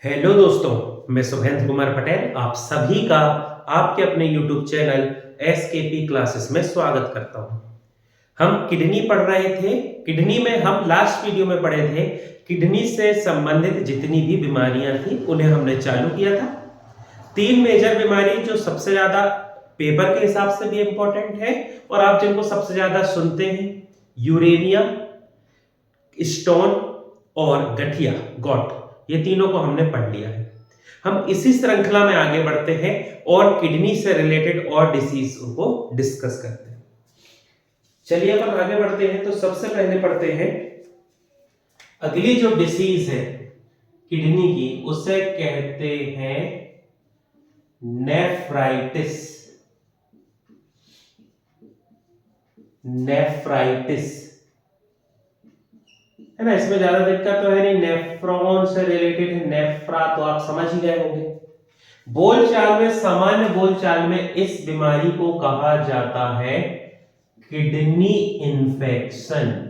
Hello दोस्तों, मैं शुभेंद्र कुमार पटेल आप सभी का आपके अपने YouTube चैनल एसकेपी क्लासेस में स्वागत करता हूं। हम किडनी पढ़ रहे थे। किडनी में हम लास्ट वीडियो में पढ़े थे किडनी से संबंधित जितनी भी बीमारियां थी उन्हें हमने चालू किया था। तीन मेजर बीमारी जो सबसे ज्यादा पेपर के हिसाब से भी इंपॉर्टेंट है और आप जिनको सबसे ज्यादा सुनते हैं, यूरेनिया, स्टोन और गठिया गॉट, ये तीनों को हमने पढ़ लिया है। हम इसी श्रृंखला में आगे बढ़ते हैं और किडनी से रिलेटेड और डिसीज को डिस्कस करते हैं। चलिए अपन आगे बढ़ते हैं। तो सबसे पहले पढ़ते हैं अगली जो डिसीज है किडनी की, उसे कहते हैं नेफ्राइटिस। नेफ्राइटिस है ना, इसमें ज्यादा दिक्कत तो है नहीं, नेफ्रॉन से रिलेटेड है, नेफ्रा तो आप समझ ही गए होंगे। बोलचाल में, सामान्य बोलचाल में इस बीमारी को कहा जाता है किडनी इन्फेक्शन,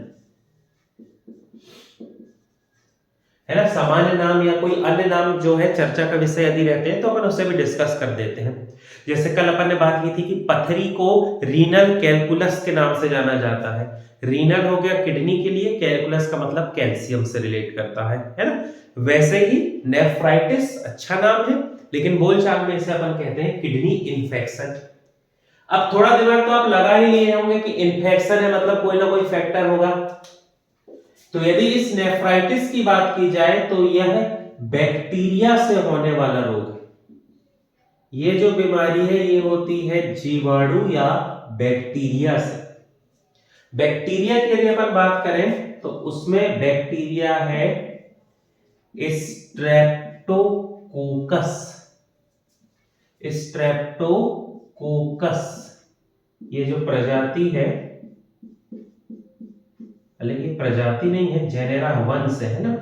है ना। सामान्य नाम या कोई अन्य नाम जो है चर्चा का विषय यदि रहते हैं तो अपन उससे भी डिस्कस कर देते हैं। जैसे कल अपन ने बात की थी कि पथरी को रीनल कैलकुलस के नाम से जाना जाता है। रीनल हो गया किडनी के लिए, कैलकुलस का मतलब कैल्शियम से रिलेट करता है ना। वैसे ही नेफ्राइटिस अच्छा नाम है, लेकिन बोलचाल में इसे अपन कहते हैं किडनी इन्फेक्शन। अब थोड़ा दिमाग तो आप लगा ही लिए होंगे कि इन्फेक्शन है मतलब कोई ना कोई फैक्टर होगा। तो यदि इस नेफ्राइटिस की बात की जाए तो यह बैक्टीरिया से होने वाला रोग है। ये जो बीमारी है ये होती है जीवाणु या बैक्टीरिया से। बैक्टीरिया की यदि अपन बात करें तो उसमें बैक्टीरिया है स्ट्रेप्टोकोकस। स्ट्रेप्टोकोकस ये जो प्रजाति है, लेकिन प्रजाति नहीं है, जेनेरा वंश है ना।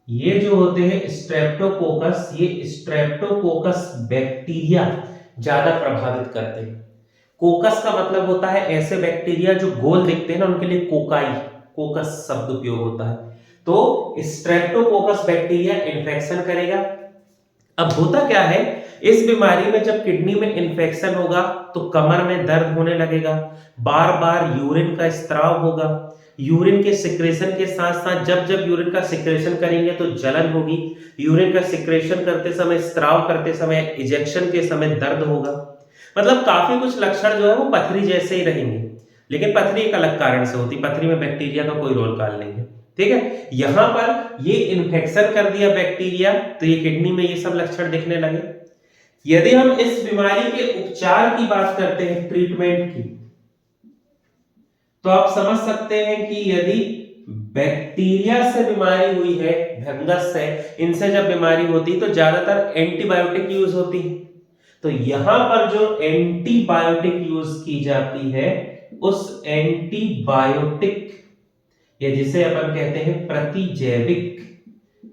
ये जो होते हैं स्ट्रेप्टोकोकस, ये स्ट्रेप्टोकोकस बैक्टीरिया ज्यादा प्रभावित करते हैं। कोकस का मतलब होता है ऐसे बैक्टीरिया जो गोल दिखते हैं ना, उनके लिए कोकाई, कोकस शब्द उपयोग होता है। तो स्ट्रेप्टोकोकस बैक्टीरिया इन्फेक्शन करेगा। अब होता क्या है, इस बीमारी में जब किडनी में इन्फेक्शन होगा तो कमर में दर्द होने लगेगा, बार बार यूरिन का स्त्राव होगा। यूरिन के सिक्रेशन के साथ साथ जब जब यूरिन का सिक्रेशन करेंगे तो जलन होगी। यूरिन का सिक्रेशन करते समय, स्त्राव करते समय, इजेक्शन के समय दर्द होगा। मतलब काफी कुछ लक्षण जो है वो पथरी जैसे ही रहेंगे, लेकिन पथरी एक अलग कारण से होती है। पथरी में बैक्टीरिया का कोई रोल काल नहीं है, ठीक है। यहां पर ये इन्फेक्शन कर दिया बैक्टीरिया तो ये किडनी में ये सब लक्षण दिखने लगे। यदि हम इस बीमारी के उपचार की बात करते हैं, ट्रीटमेंट की, तो आप समझ सकते हैं कि यदि बैक्टीरिया से बीमारी हुई है, फंगस से, इनसे जब बीमारी होती है तो ज्यादातर एंटीबायोटिक यूज होती है। तो यहां पर जो एंटीबायोटिक यूज की जाती है उस एंटीबायोटिक या जिसे अपन कहते हैं प्रतिजैविक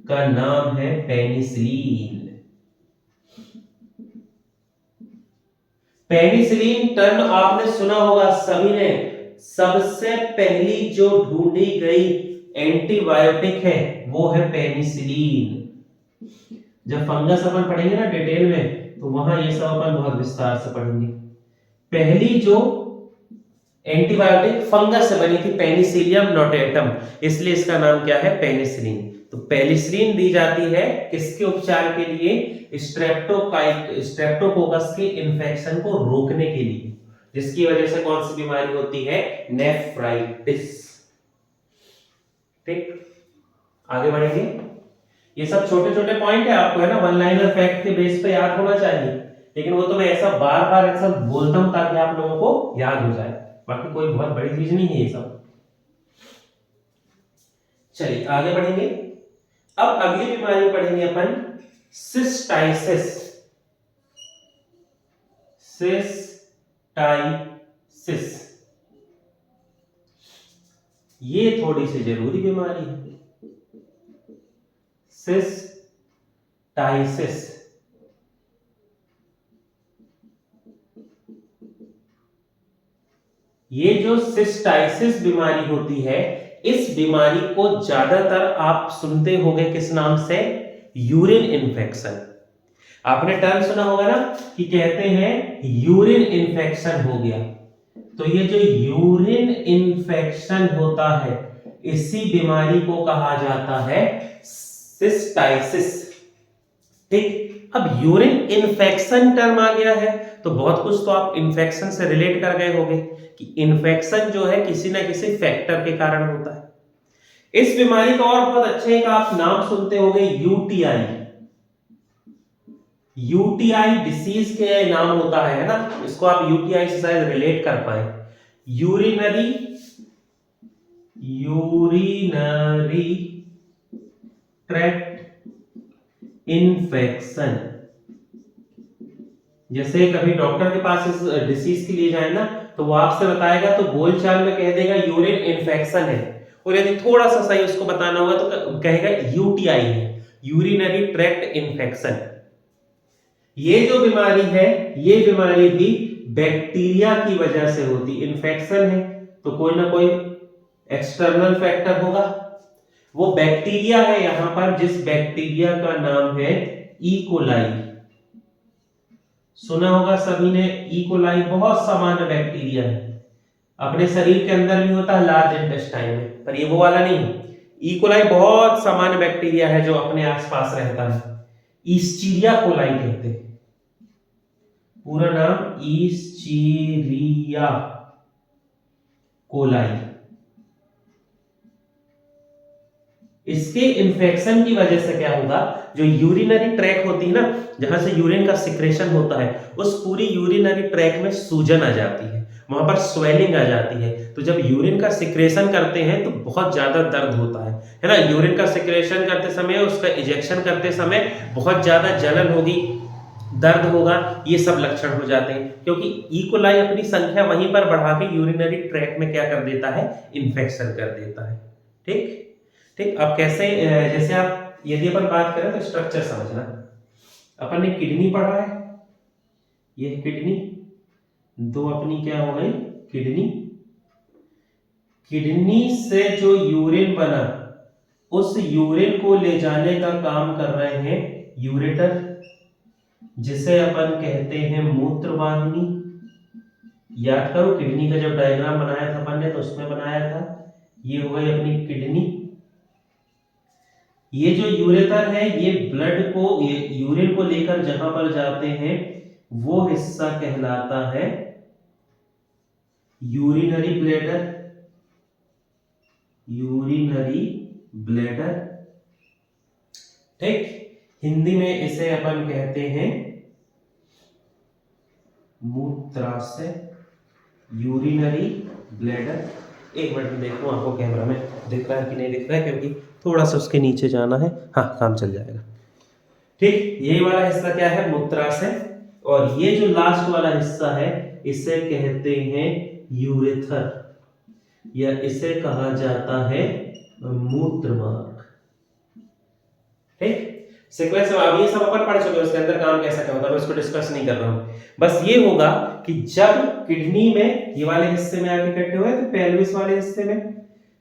का नाम है पेनिसिलिन। पेनिसिलिन टर्म आपने सुना होगा सभी ने। सबसे पहली जो ढूंढी गई एंटीबायोटिक है वो है पेनिसिलिन। जब फंगस अपन पढ़ेंगे ना डिटेल में तो वहां ये सब अपन बहुत विस्तार से पढ़ेंगे। पहली जो एंटीबायोटिक फंगस से बनी थी पेनिसिलियम नोटेटम, इसलिए इसका नाम क्या है, पेनिसिलिन। तो पेनिसिलिन दी जाती है किसके उपचार के लिए, स्ट्रेप्टोकोकस के इन्फेक्शन को रोकने के लिए, जिसकी वजह से कौन सी बीमारी होती है, नेफ्राइटिस। ठीक, आगे बढ़ेंगे। ये सब छोटे छोटे पॉइंट है, आपको है ना वन लाइनर फैक्ट के बेस पे याद होना चाहिए, लेकिन वो तो मैं ऐसा बार बार ऐसा बोलता हूं ताकि आप लोगों को याद हो जाए, बाकी कोई बहुत बड़ी चीज नहीं है ये सब। चलिए आगे बढ़ेंगे। अब अगली बीमारी पढ़ेंगे अपन सिस्टाइसिस। सिस्टाइसिस ये थोड़ी सी जरूरी बीमारी है। सिस्टाइसिस ये जो सिस्टाइसिस बीमारी होती है, इस बीमारी को ज्यादातर आप सुनते होंगे किस नाम से, यूरिन इन्फेक्शन। आपने टर्म सुना होगा ना कि कहते हैं यूरिन इन्फेक्शन हो गया। तो ये जो यूरिन इन्फेक्शन होता है इसी बीमारी को कहा जाता है सिस्टाइसिस। ठीक, अब यूरिन इन्फेक्शन टर्म आ गया है तो बहुत कुछ तो आप इन्फेक्शन से रिलेट कर गए होंगे कि इन्फेक्शन जो है किसी ना किसी फैक्टर के कारण होता है। इस बीमारी का और बहुत अच्छे एक आप नाम सुनते होंगे यूटीआई। यूटीआई डिसीज के नाम होता है ना, इसको आप यूटीआई से शायद रिलेट कर पाए। Urinary tract infection. जैसे कभी डॉक्टर के पास इस डिसीज के लिए जाए ना तो वो आपसे बताएगा तो बोलचाल में कह देगा यूरिन इन्फेक्शन है, और यदि थोड़ा सा सही उसको बताना होगा तो कहेगा यूटीआई है, यूरिनरी ट्रैक्ट इन्फेक्शन। ये जो बीमारी है ये बीमारी भी बैक्टीरिया की वजह से होती। इन्फेक्शन है तो कोई ना कोई एक्सटर्नल फैक्टर होगा। वो बैक्टीरिया है यहां पर जिस बैक्टीरिया का नाम है इकोलाई। सुना होगा सभी ने, इकोलाई बहुत सामान्य बैक्टीरिया है, अपने शरीर के अंदर भी होता है लार्ज इंटेस्टाइन में, पर ये वो वाला नहीं है। इकोलाई बहुत सामान्य बैक्टीरिया है जो अपने आसपास रहता है, ईस्चीरिया कोलाई कहते हैं। पूरा नाम ईस्चीरिया कोलाई। इसके इन्फेक्शन की वजह से क्या होगा, जो यूरिनरी ट्रैक होती है ना, जहां से यूरिन का सिक्रेशन होता है, उस पूरी यूरिनरी ट्रैक में सूजन आ जाती है, वहां पर स्वेलिंग आ जाती है। तो जब यूरिन का सिक्रेशन करते हैं तो बहुत ज्यादा दर्द होता है ना। यूरिन का सिक्रेशन करते समय, उसका इजेक्शन करते समय बहुत ज्यादा जलन होगी, दर्द होगा, ये सब लक्षण हो जाते हैं, क्योंकि इकोलाई अपनी संख्या वहीं पर बढ़ा के यूरिनरी ट्रैक में क्या कर देता है, इन्फेक्शन कर देता है। ठीक ठीक, अब कैसे, जैसे आप यदि अपन बात करें तो स्ट्रक्चर समझना। अपन ने किडनी पढ़ा है, ये किडनी, दो अपनी क्या हो गई किडनी। किडनी से जो यूरिन बना उस यूरिन को ले जाने का काम कर रहे हैं यूरेटर, जिसे अपन कहते हैं मूत्रवाहिनी। याद करो किडनी का जब डायग्राम बनाया था अपन ने तो उसमें बनाया था, ये हो गई अपनी किडनी। ये जो यूरेटर है ये ब्लड को, ये यूरिन को लेकर जहां पर जाते हैं वो हिस्सा कहलाता है यूरिनरी ब्लैडर। यूरिनरी ब्लैडर, ठीक, हिंदी में इसे अपन कहते हैं मूत्राशय, यूरिनरी ब्लैडर। एक मिनट में देखो आपको कैमरा में दिख रहा है कि नहीं दिख रहा है, क्योंकि थोड़ा सा उसके नीचे जाना है। हाँ, काम चल जाएगा। ठीक, ये वाला हिस्सा क्या है, मूत्राशय, और ये जो लास्ट वाला हिस्सा है इसे कहते हैं यूरेथर, या इसे कहा जाता है मूत्रमार्ग। ठीक, सीक्वेंस में अब ये सब अपन पढ़ चुके हैं, उसके अंदर काम कैसा क्या होता है, मैं इसको डिस्कस नहीं कर रहा हूं। बस ये होगा कि जब किडनी में ये वाले हिस्से में आके इकट्ठे हुए तो पेल्विस वाले हिस्से में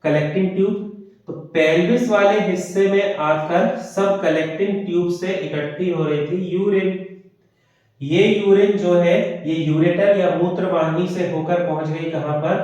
कलेक्टिंग ट्यूब, तो पेल्विस वाले हिस्से में आकर सब कलेक्टिंग ट्यूब से इकट्ठी हो रही थी यूरिन। ये यूरिन जो है ये यूरेटर या मूत्रवाहिनी से होकर पहुंच गई कहां पर,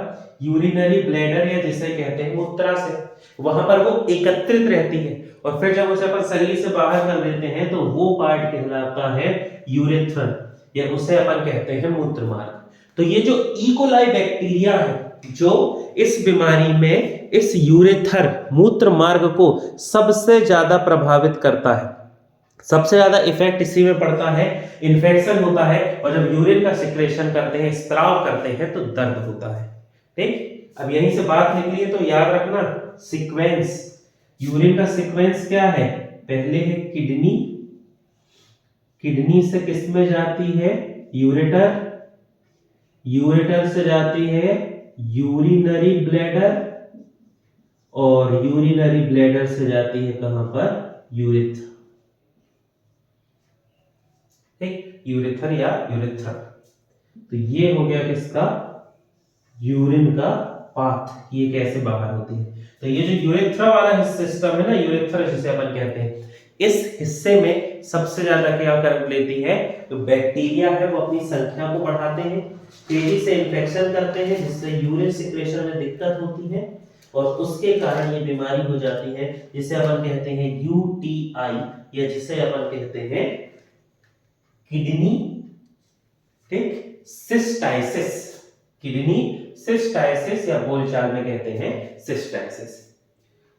यूरिनरी ब्लैडर, या जिसे कहते हैं मूत्राशय। वहां पर वो एकत्रित रहती है और फिर जब उसे अपन शरीर से बाहर कर देते हैं तो वो पार्ट कहलाता है यूरेथ्रन, या उसे अपन कहते हैं मूत्रमार्ग। तो ये जो इकोलाई बैक्टीरिया है जो इस बीमारी में इस यूरेथर मूत्र मार्ग को सबसे ज्यादा प्रभावित करता है, सबसे ज्यादा इफेक्ट इसी में पड़ता है, इन्फेक्शन होता है, और जब यूरिन का सिक्रेशन करते हैं, स्त्राव करते हैं तो दर्द होता है। ठीक, अब यहीं से बात निकली है तो याद रखना सीक्वेंस, यूरिन का सीक्वेंस क्या है, पहले है किडनी, किडनी से किस में जाती है, यूरेटर, यूरेटर से जाती है यूरिनरी ब्लैडर, और यूरिनरी ब्लैडर से जाती है कहां पर, यूरेथ्रा। ठीक, यूरेथर या यूरेथ्रा। तो ये हो गया किसका, यूरिन का पाथ, ये कैसे बाहर होती है। तो ये जो यूरेथ्रा वाला सिस्टम है ना, यूरेथ्रा जिसे अपन कहते हैं, इस हिस्से में सबसे ज्यादा क्या कर लेती है, तो बैक्टीरिया है वो अपनी संख्या को बढ़ाते हैं, तेजी से इन्फेक्शन करते हैं, जिससे यूरिन सिक्रेशन में दिक्कत होती है और उसके कारण ये बीमारी हो जाती है जिसे अपन कहते हैं यूटीआई, या जिसे अपन कहते हैं किडनी, ठीक, सिस्टाइसिस, किडनी सिस्टाइसिस या बोलचाल में कहते हैं सिस्टाइसिस।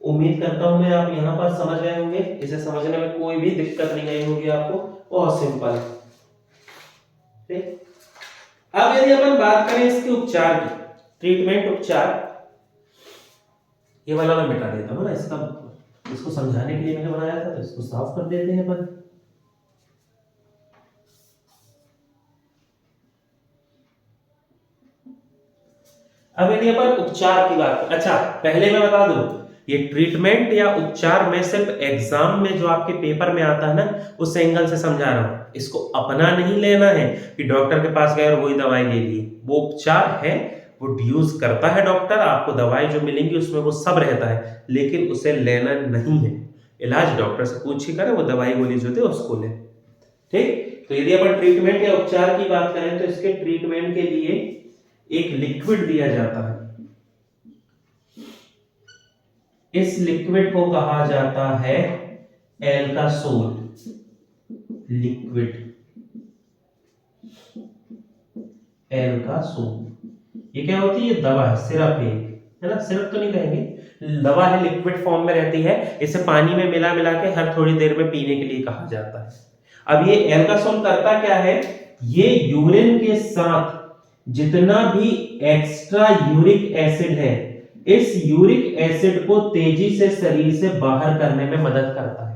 उम्मीद करता हूं मैं आप यहां पर समझ गए होंगे, इसे समझने में कोई भी दिक्कत नहीं आई होगी आपको, बहुत सिंपल, ठीक। अब यदि अपन बात करें इसके उपचार की, ट्रीटमेंट उपचार, ये वाला मैं मिटा देता हूं ना, इसको समझाने के लिए मैंने बनाया था, तो इसको साफ कर देते हैं अपन। अब यदि अपन उपचार की बात, अच्छा पहले मैं बता दूं, ये ट्रीटमेंट या उपचार में सिर्फ एग्जाम में जो आपके पेपर में आता है ना, उस एंगल से समझा रहा हूं, इसको अपना नहीं लेना है कि डॉक्टर के पास गए और वही दवाई ले ली, वो उपचार है, वो यूज करता है डॉक्टर, आपको दवाई जो मिलेंगी उसमें वो सब रहता है, लेकिन उसे लेना नहीं है, इलाज डॉक्टर से पूछ के करें, वो दवाई गोली जो थे उसको ले, ठीक। तो यदि अपन ट्रीटमेंट या उपचार की बात करें तो इसके ट्रीटमेंट के लिए एक लिक्विड दिया जाता है, इस लिक्विड को कहा जाता है एल्कासोल लिक्विड, एल्कासोल। ये क्या होती है, ये दवा है, सिरप है ना, सिरप तो नहीं कहेंगे, दवा है, लिक्विड फॉर्म में रहती है, इसे पानी में मिला मिला के हर थोड़ी देर में पीने के लिए कहा जाता है। अब ये एल्कासोल करता क्या है, ये यूरिन के साथ जितना भी एक्स्ट्रा यूरिक एसिड है, इस यूरिक एसिड को तेजी से शरीर से बाहर करने में मदद करता है,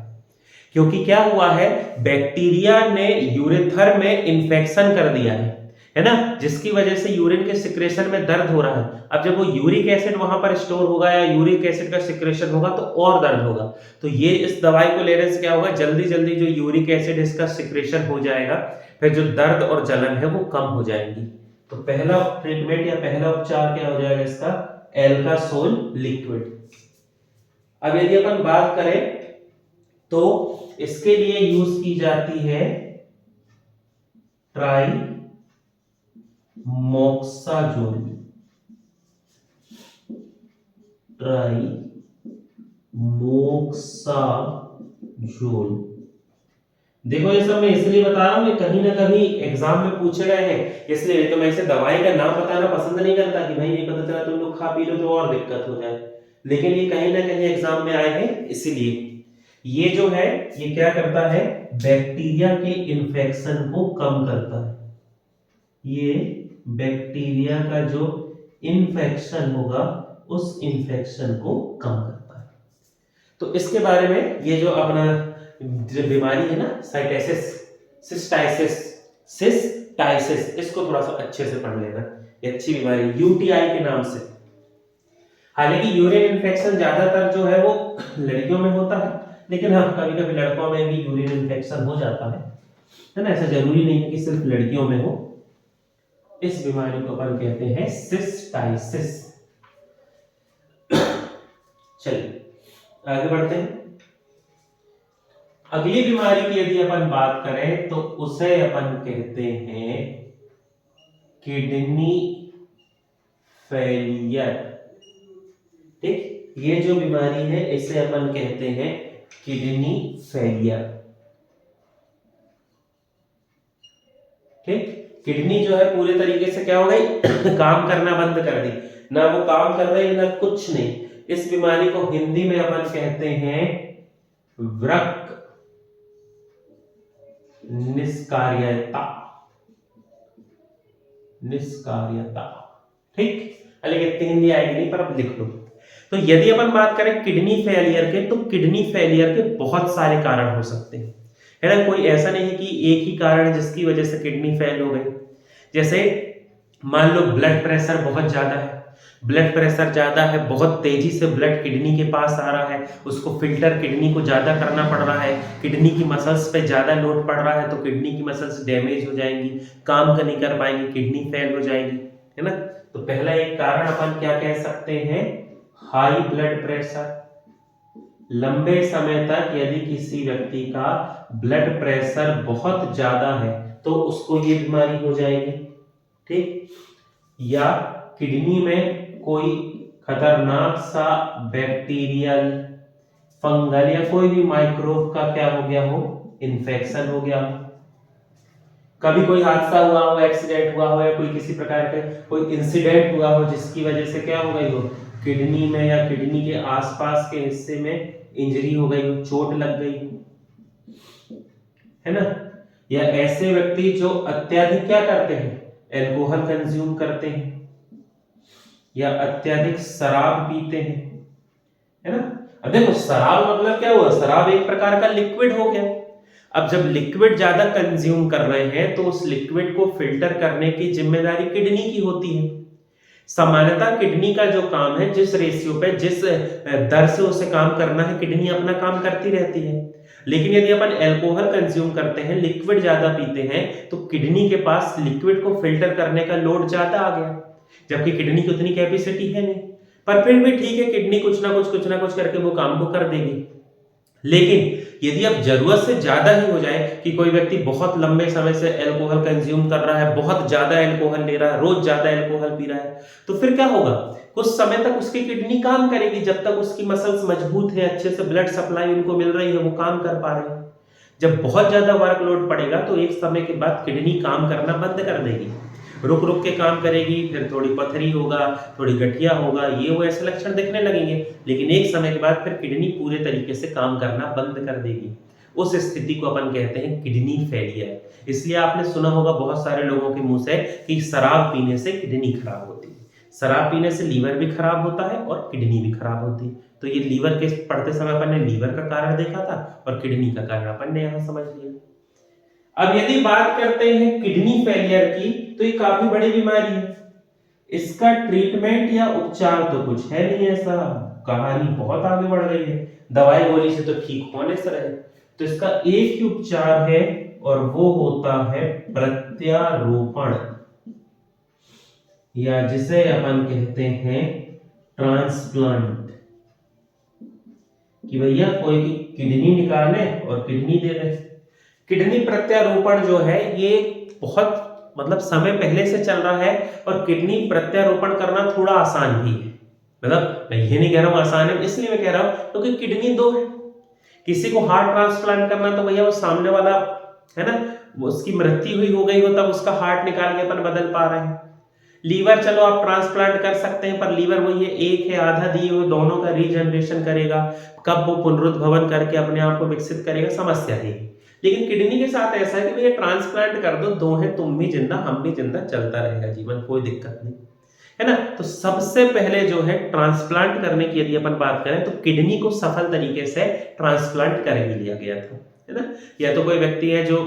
क्योंकि क्या हुआ है, बैक्टीरिया ने यूरेथर में इंफेक्शन कर दिया है ना, जिसकी वजह से यूरिन के सिक्रेशन में दर्द हो रहा है। अब जब वो यूरिक एसिड वहां पर स्टोर होगा या यूरिक एसिड का सिक्रेशन होगा तो और दर्द होगा, तो ये इस दवाई को लेने से क्या होगा, जल्दी जल्दी जो यूरिक एसिड इसका सिक्रेशन हो जाएगा, फिर जो दर्द और जलन है वो कम हो जाएगी। तो पहला ट्रीटमेंट या पहला उपचार क्या हो जाएगा इसका, एल्कासोल लिक्विड। अब यदि अपन बात करें तो इसके लिए यूज की जाती है ट्राइमोक्साजोल, ट्राइमोक्साजोल। देखो ये सब मैं इसलिए बता रहा हूं कि कहीं ना कहीं एग्जाम में पूछे गए हैं, इसलिए तो मैं इसे दवाई का नाम बताना पसंद नहीं करता कि भाई ये पता चला तुम लोग खा पी लो तो और दिक्कत हो जाए, लेकिन ये कहीं ना कहीं एग्जाम में आए हैं, इसीलिए ये जो है ये क्या करता है, बैक्टीरिया के इन्फेक्शन को कम करता है, ये बैक्टीरिया का जो इन्फेक्शन होगा उस इन्फेक्शन को कम करता है। तो इसके बारे में ये जो अपना जो बीमारी है ना, साइटेसिस, सिस्टाइसिस, सिस्टाइसिस, इसको थोड़ा सा अच्छे से पढ़ लेना, ये अच्छी बीमारी यूटीआई के नाम से। हालांकि यूरिन इन्फेक्शन ज्यादातर जो है वो लड़कियों में होता है, लेकिन हाँ कभी कभी लड़कों में भी यूरिन इन्फेक्शन हो जाता है ना, ऐसा जरूरी नहीं है कि सिर्फ लड़कियों में हो। इस बीमारी को अपन कहते हैं सिस्टाइसिस। चलिए आगे बढ़ते हैं। अगली बीमारी की यदि अपन बात करें तो उसे अपन कहते हैं किडनी फेलियर, ठीक। ये जो बीमारी है इसे अपन कहते हैं किडनी फेलियर, ठीक। किडनी जो है पूरे तरीके से क्या हो गई काम करना बंद कर दी, ना वो काम कर रही ना कुछ नहीं। इस बीमारी को हिंदी में अपन कहते हैं वृक्क निष्कार्यता, निष्कार्यता, ठीक। लेकिन इतनी हिंदी आएगी नहीं पर अब लिख लो। तो यदि अपन बात करें किडनी फेलियर के, तो किडनी फेलियर के बहुत सारे कारण हो सकते हैं, है ना, कोई ऐसा नहीं है कि एक ही कारण है जिसकी वजह से किडनी फेल हो गई। जैसे मान लो ब्लड प्रेशर बहुत ज्यादा है, ब्लड प्रेशर ज्यादा है, बहुत तेजी से ब्लड किडनी के पास आ रहा है, उसको फिल्टर किडनी को ज्यादा करना पड़ रहा है, किडनी की मसल्स पे ज्यादा लोड पड़ रहा है, तो किडनी की मसल्स डैमेज हो जाएंगी, काम नहीं कर पाएंगी, किडनी फेल हो जाएगी, है ना। तो पहला एक कारण अपन क्या कह सकते हैं, हाई ब्लड प्रेशर, लंबे समय तक यदि किसी व्यक्ति का ब्लड प्रेशर बहुत ज्यादा है तो उसको ये बीमारी हो जाएगी, ठीक। या किडनी में कोई खतरनाक सा बैक्टीरियल, फंगल या कोई भी माइक्रोब का क्या हो गया हो, इन्फेक्शन हो गया हो। कभी कोई हादसा हुआ हो, एक्सीडेंट हुआ हो या कोई किसी प्रकार का कोई इंसिडेंट हुआ हो जिसकी वजह से क्या हो गई हो, किडनी में या किडनी के आसपास के हिस्से में इंजरी हो गई हो, चोट लग गई हो, है ना। या ऐसे व्यक्ति जो अत्यधिक क्या करते हैं, एल्कोहल कंज्यूम करते हैं या अत्यधिक शराब पीते हैं, है ना। अब देखो शराब मतलब क्या हुआ, शराब एक प्रकार का लिक्विड हो गया। अब जब लिक्विड ज्यादा कंज्यूम कर रहे हैं तो उस लिक्विड को फिल्टर करने की जिम्मेदारी किडनी की होती है। सामान्यतः किडनी का जो काम है, जिस रेशियो पे, जिस दर से उसे काम करना है, किडनी अपना काम करती रहती है। लेकिन यदि अपन अल्कोहल कंज्यूम करते हैं, लिक्विड ज्यादा पीते हैं, तो किडनी के पास लिक्विड को फिल्टर करने का लोड ज्यादा आ गया, जबकि किडनी की उतनी कैपेसिटी है नहीं। पर फिर भी ठीक है, किडनी कुछ ना कुछ करके वो काम को कर देगी। लेकिन यदि अब जरूरत से ज्यादा ही हो जाए कि कोई व्यक्ति बहुत लंबे समय से अल्कोहल कंज्यूम कर रहा है, बहुत ज्यादा अल्कोहल ले रहा है, रोज ज्यादा अल्कोहल पी रहा है, तो फिर क्या होगा, कुछ समय तक उसकी किडनी काम करेगी, जब तक उसकी मसल्स मजबूत है, अच्छे से ब्लड सप्लाई उनको मिल रही है, वो काम कर पा रहे हैं। जब बहुत ज्यादा वर्कलोड पड़ेगा तो एक समय के बाद किडनी काम करना बंद कर देगी, रुक रुक के काम करेगी, फिर थोड़ी पथरी होगा, थोड़ी गठिया होगा, ये वो ऐसे लक्षण दिखने लगेंगे। लेकिन एक समय के बाद फिर किडनी पूरे तरीके से काम करना बंद कर देगी। उस स्थिति को अपन कहते हैं किडनी फेलियर। इसलिए आपने सुना होगा बहुत सारे लोगों के मुंह से कि शराब पीने से किडनी खराब होती है। शराब पीने से लीवर भी खराब होता है और किडनी भी खराब होती है। तो ये लीवर के पढ़ते समय अपन ने लीवर का कारण देखा था और किडनी का कारण अपन ने यहां समझ लिया। अब यदि बात करते हैं किडनी फेलियर की, तो ये काफी बड़ी बीमारी है। इसका ट्रीटमेंट या उपचार तो कुछ है नहीं ऐसा, कहानी बहुत आगे बढ़ गई है, दवाई गोली से तो ठीक होने से रहे। तो इसका एक ही उपचार है और वो होता है प्रत्यारोपण, या जिसे अपन कहते हैं ट्रांसप्लांट। कि भैया कोई की किडनी निकाले और किडनी दे दे। किडनी प्रत्यारोपण जो है ये बहुत मतलब समय पहले से चल रहा है, और किडनी प्रत्यारोपण करना थोड़ा आसान भी है। मतलब मैं ये नहीं कह रहा हूं आसान है, इसलिए मैं कह रहा हूं क्योंकि किडनी दो है। किसी को हार्ट ट्रांसप्लांट करना तो भैया वो सामने वाला है ना, उसकी मृत्यु हुई हो गई हो तब उसका हार्ट निकाल के अपन बदल पा रहे हैं। लीवर चलो आप ट्रांसप्लांट कर सकते हैं, पर लीवर वही है, एक है आधा दिए हुए, दोनों का रीजनरेशन करेगा, कब वो पुनरुद्भवन करके अपने आप को विकसित करेगा, समस्या है। लेकिन किडनी के साथ ऐसा है कि भैया ट्रांसप्लांट कर दो, दो है, तुम भी जिंदा हम भी जिंदा, चलता रहेगा जीवन, कोई दिक्कत नहीं, है ना। तो सबसे पहले जो है ट्रांसप्लांट करने की यदि अपन बात करें तो किडनी को सफल तरीके से ट्रांसप्लांट कर ही लिया गया था, है ना। या तो कोई व्यक्ति है जो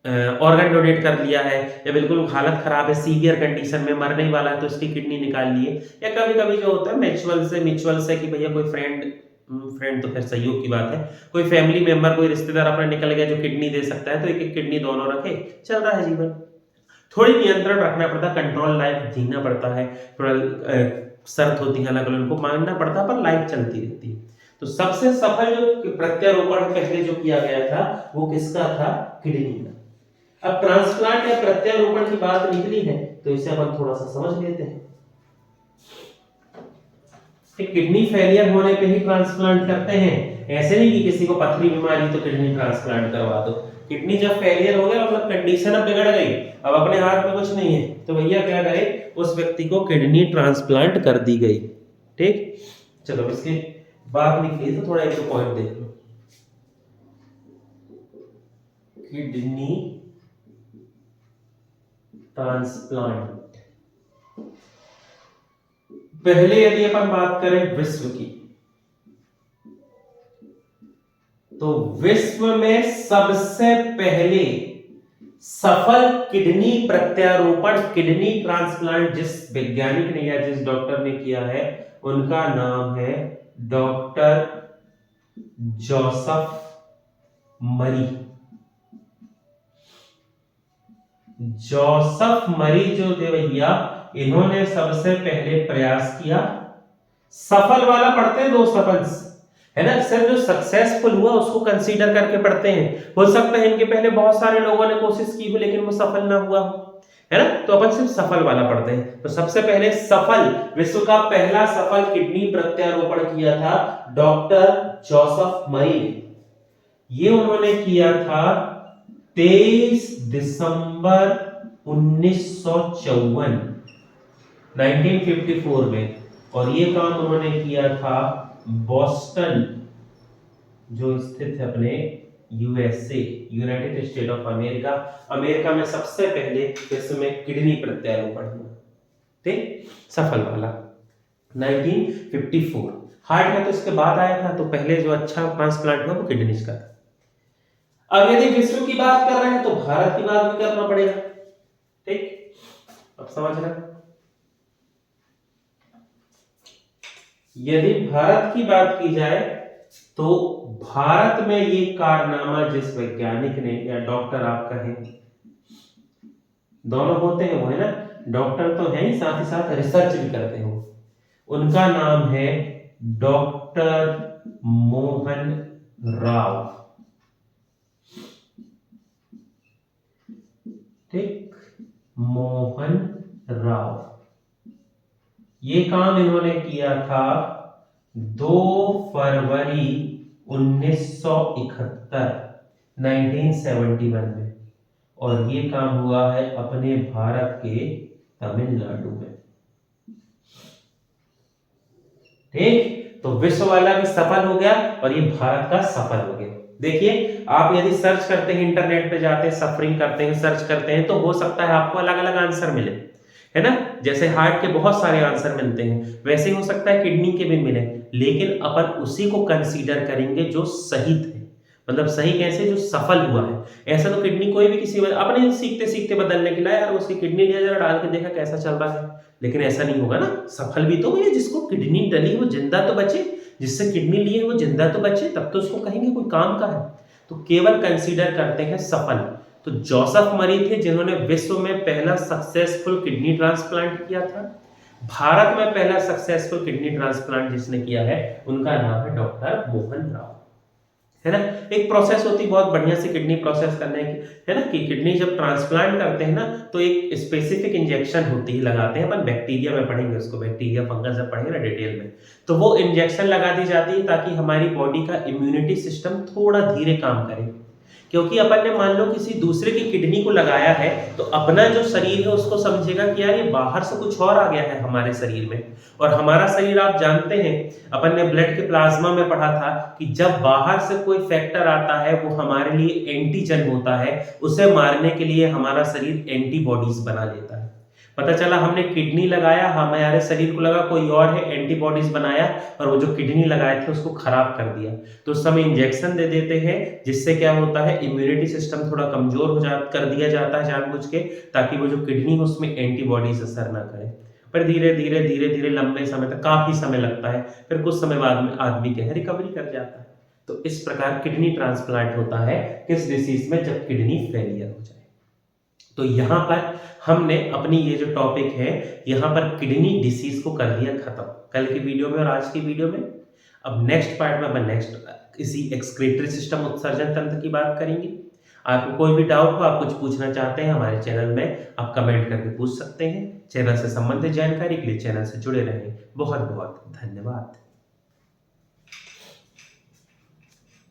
ऑर्गन डोनेट कर लिया है, या बिल्कुल हालत खराब है, सीवियर कंडीशन में मरने ही वाला है, तो उसकी किडनी निकाल लिए। या कभी कभी जो होता है म्यूचुअल से कि भैया कोई फ्रेंड तो फिर सहयोग की बात है, कोई फैमिली मेंबर, कोई रिश्तेदार अपना निकल गया जो किडनी दे सकता है, तो एक एक किडनी दोनों रखे, चल रहा है जीवन। थोड़ी नियंत्रण रखना पड़ता, कंट्रोल लाइफ जीना पड़ता है, थोड़ा शर्त होती है अलग अलग, उनको मानना पड़ता है, पर लाइफ चलती रहती है। तो सबसे सफल जो प्रत्यारोपण पहले जो किया गया था वो किसका था, किडनी का। अब ट्रांसप्लांट या प्रत्यारोपण की बात निकली है तो इसे अपन थोड़ा सा समझ लेते हैं। किडनी फेलियर होने पे ही ट्रांसप्लांट करते हैं, ऐसे नहीं कि किसी को पथरी बीमारी तो किडनी ट्रांसप्लांट करवा दो। किडनी जब फेलियर हो गया मतलब कंडीशन अब बिगड़ गई, अब अपने हाथ में कुछ नहीं है, तो भैया क्या करे, उस व्यक्ति को किडनी ट्रांसप्लांट कर दी गई। ठीक, चलो इसके बात निकली तो थोड़ा एक दो पॉइंट देख लो। किडनी ट्रांसप्लांट, पहले यदि अपन बात करें विश्व की, तो विश्व में सबसे पहले सफल किडनी प्रत्यारोपण, किडनी ट्रांसप्लांट जिस वैज्ञानिक ने या जिस डॉक्टर ने किया है उनका नाम है डॉक्टर जोसेफ मरी। जोसेफ मरी जो थे भैया, इन्होंने सबसे पहले प्रयास किया, सफल वाला पढ़ते हैं दो सफल, है ना। सिर्फ जो सक्सेसफुल हुआ उसको कंसीडर करके पढ़ते हैं। हो सकता है इनके पहले बहुत सारे लोगों ने कोशिश की हो लेकिन वो सफल ना हुआ हो, है ना, तो अपन सिर्फ सफल वाला पढ़ते हैं। तो सबसे पहले सफल, विश्व का पहला सफल किडनी प्रत्यारोपण किया था डॉक्टर जोसेफ मरी ने। ये उन्होंने किया था 23 दिसंबर 1954 1954 में, और ये काम उन्होंने किया था बॉस्टन, जो स्थित है अपने USA, United state of America. America में सबसे पहले विश्व में किडनी प्रत्यारोपण हुआ, ठीक, सफल वाला 1954। हार्ट में तो इसके बाद आया था, तो पहले जो अच्छा ट्रांसप्लांट हुआ वो किडनी का था। अब यदि विश्व की बात कर रहे हैं तो भारत की बात भी करना पड़ेगा, ठीक, अब समझ रहे हैं। यदि भारत की बात की जाए तो भारत में ये कारनामा जिस वैज्ञानिक ने, या डॉक्टर आप कहें, दोनों होते हैं वो, है ना, डॉक्टर तो है ही, साथ ही साथ रिसर्च भी करते हैं, उनका नाम है डॉक्टर मोहन राव, ठीक, मोहन राव। ये काम इन्होंने किया था 2 फरवरी 1971 1971 में, और ये काम हुआ है अपने भारत के तमिलनाडु में, ठीक। तो विश्व वाला भी सफल हो गया और ये भारत का सफल हो गया। देखिए, आप यदि सर्च करते हैं, इंटरनेट पे जाते हैं, सफरिंग करते हैं, सर्च करते हैं, तो हो सकता है आपको अलग अलग आंसर मिले, है ना। जैसे हार्ट के बहुत सारे आंसर मिलते हैं, वैसे हो सकता है किडनी के भी मिले, लेकिन अपन उसी को कंसीडर करेंगे जो सही थे। मतलब सही कैसे, जो सफल हुआ है। ऐसा तो किडनी कोई भी किसी अपने सीखते सीखते बदलने के लिए, यार उसकी किडनी लिया जरा डाल के देखा कैसा चल रहा है, लेकिन ऐसा नहीं होगा ना। सफल भी तो हुई, जिसको किडनी डली वो जिंदा तो बचे, जिससे किडनी ली है वो जिंदा तो बचे, तब तो उसको कहेंगे कोई काम का है। तो केवल कंसीडर करते हैं सफल। तो जोसेफ मरी थे जिन्होंने विश्व में पहला सक्सेसफुल किडनी ट्रांसप्लांट किया था। भारत में पहला सक्सेसफुल किडनी ट्रांसप्लांट जिसने किया है उनका नाम है डॉक्टर मोहन राव, है ना। एक प्रोसेस होती बहुत बढ़िया से किडनी प्रोसेस करने की, है ना, कि किडनी जब ट्रांसप्लांट करते हैं ना तो एक स्पेसिफिक इंजेक्शन होती है, लगाते हैं अपन, बैक्टीरिया में पढ़ेंगे उसको, बैक्टीरिया फंगस जब पढ़ेंगे ना डिटेल में, तो वो इंजेक्शन लगा दी जाती है ताकि हमारी बॉडी का इम्यूनिटी सिस्टम थोड़ा धीरे काम करे। क्योंकि अपन ने मान लो किसी दूसरे की किडनी को लगाया है, तो अपना जो शरीर है उसको समझेगा कि यार ये बाहर से कुछ और आ गया है हमारे शरीर में। और हमारा शरीर आप जानते हैं, अपन ने ब्लड के प्लाज्मा में पढ़ा था कि जब बाहर से कोई फैक्टर आता है वो हमारे लिए एंटीजन होता है, उसे मारने के लिए हमारा शरीर एंटीबॉडीज बना लेता है। पता चला हमने किडनी लगाया, हमारे शरीर को लगा कोई और है, एंटीबॉडीज बनाया, और वो जो किडनी लगाए थे उसको खराब कर दिया। तो उस समय इंजेक्शन दे देते हैं, जिससे क्या होता है, इम्यूनिटी सिस्टम थोड़ा कमजोर हो जा कर दिया जाता है जानबूझ के, ताकि वो जो किडनी है उसमें एंटीबॉडीज असर ना करे। पर धीरे धीरे धीरे धीरे लंबे समय तक, काफी समय लगता है, फिर कुछ समय बाद में आदमी क्या है, रिकवरी कर जाता है। तो इस प्रकार किडनी ट्रांसप्लांट होता है किस डिसीज में, जब किडनी फेलियर हो जाए। तो यहाँ पर हमने अपनी ये जो टॉपिक है यहाँ पर किडनी डिसीज को कर दिया खत्म, कल की वीडियो में और आज की वीडियो में। अब नेक्स्ट पार्ट में अपन नेक्स्ट इसी एक्सक्रीटरी सिस्टम, उत्सर्जन तंत्र की बात करेंगे। आपको कोई भी डाउट हो, आप कुछ पूछना चाहते हैं हमारे चैनल में, आप कमेंट करके पूछ सकते हैं। चैनल से संबंधित जानकारी के लिए चैनल से जुड़े रहें। बहुत बहुत धन्यवाद।